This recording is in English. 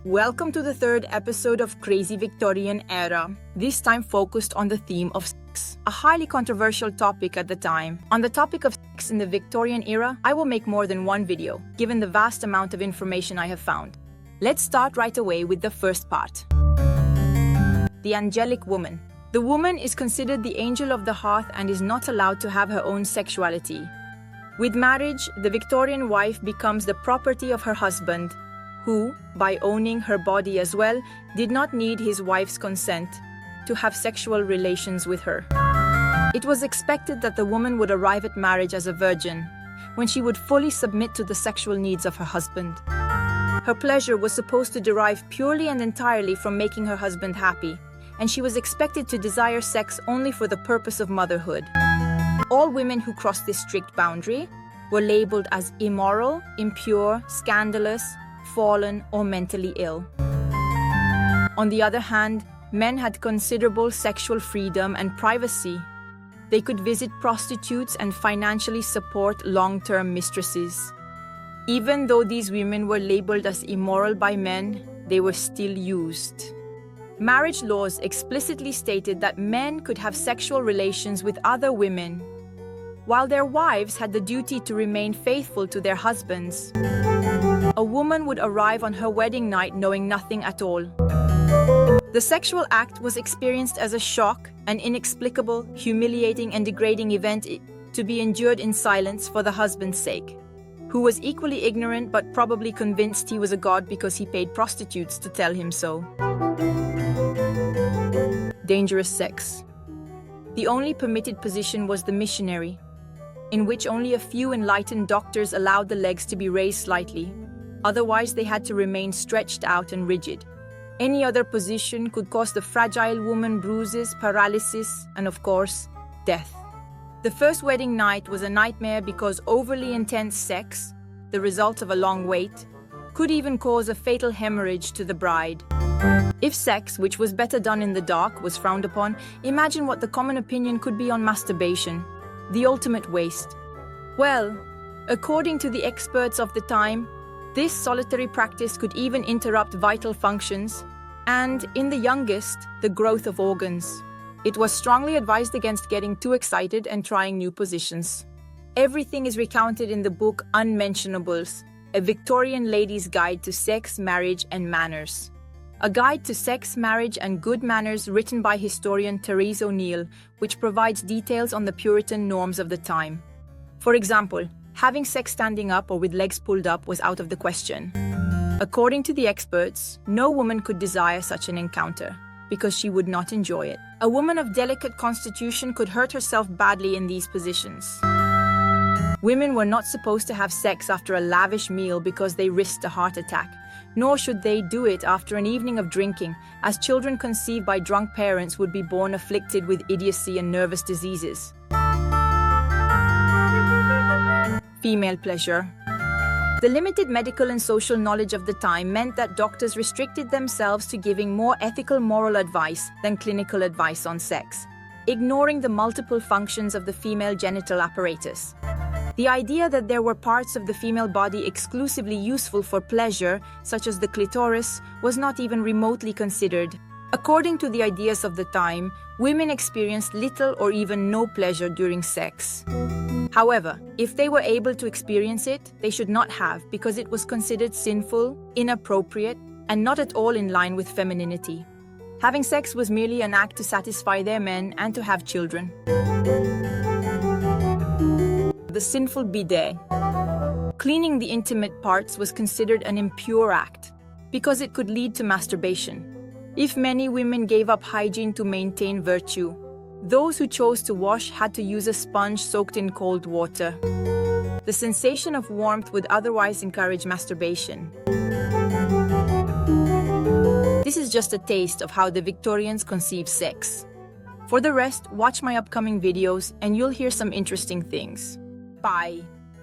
Welcome to the third episode of Crazy Victorian Era, this time focused on the theme of sex, a highly controversial topic at the time. On the topic of sex in the Victorian era, I will make more than one video, given the vast amount of information I have found. Let's start right away with the first part. The angelic woman. The woman is considered the angel of the hearth and is not allowed to have her own sexuality. With marriage, the Victorian wife becomes the property of her husband, who, by owning her body as well, did not need his wife's consent to have sexual relations with her. It was expected that the woman would arrive at marriage as a virgin, when she would fully submit to the sexual needs of her husband. Her pleasure was supposed to derive purely and entirely from making her husband happy, and she was expected to desire sex only for the purpose of motherhood. All women who crossed this strict boundary were labeled as immoral, impure, scandalous, fallen, or mentally ill. On the other hand, men had considerable sexual freedom and privacy. They could visit prostitutes and financially support long-term mistresses. Even though these women were labeled as immoral by men, they were still used. Marriage laws explicitly stated that men could have sexual relations with other women, while their wives had the duty to remain faithful to their husbands. A woman would arrive on her wedding night knowing nothing at all. The sexual act was experienced as a shock, an inexplicable, humiliating, and degrading event to be endured in silence for the husband's sake, who was equally ignorant but probably convinced he was a god because he paid prostitutes to tell him so. Dangerous sex. The only permitted position was the missionary, in which only a few enlightened doctors allowed the legs to be raised slightly. Otherwise, they had to remain stretched out and rigid. Any other position could cause the fragile woman bruises, paralysis, and of course, death. The first wedding night was a nightmare because overly intense sex, the result of a long wait, could even cause a fatal hemorrhage to the bride. If sex, which was better done in the dark, was frowned upon, imagine what the common opinion could be on masturbation, the ultimate waste. Well, according to the experts of the time, this solitary practice could even interrupt vital functions and, in the youngest, the growth of organs. It was strongly advised against getting too excited and trying new positions. Everything is recounted in the book Unmentionables, a Victorian lady's guide to sex, marriage, and manners. A guide to sex, marriage, and good manners written by historian Therese O'Neill, which provides details on the Puritan norms of the time. For example, having sex standing up or with legs pulled up was out of the question. According to the experts, no woman could desire such an encounter, because she would not enjoy it. A woman of delicate constitution could hurt herself badly in these positions. Women were not supposed to have sex after a lavish meal because they risked a heart attack, nor should they do it after an evening of drinking, as children conceived by drunk parents would be born afflicted with idiocy and nervous diseases. Female pleasure. The limited medical and social knowledge of the time meant that doctors restricted themselves to giving more ethical moral advice than clinical advice on sex, ignoring the multiple functions of the female genital apparatus. The idea that there were parts of the female body exclusively useful for pleasure, such as the clitoris, was not even remotely considered. According to the ideas of the time, women experienced little or even no pleasure during sex. However, if they were able to experience it, they should not have, because it was considered sinful, inappropriate, and not at all in line with femininity. Having sex was merely an act to satisfy their men and to have children. The sinful bidet. Cleaning the intimate parts was considered an impure act, because it could lead to masturbation. If many women gave up hygiene to maintain virtue, those who chose to wash had to use a sponge soaked in cold water. The sensation of warmth would otherwise encourage masturbation. This is just a taste of how the Victorians conceived sex. For the rest, watch my upcoming videos and you'll hear some interesting things. Bye.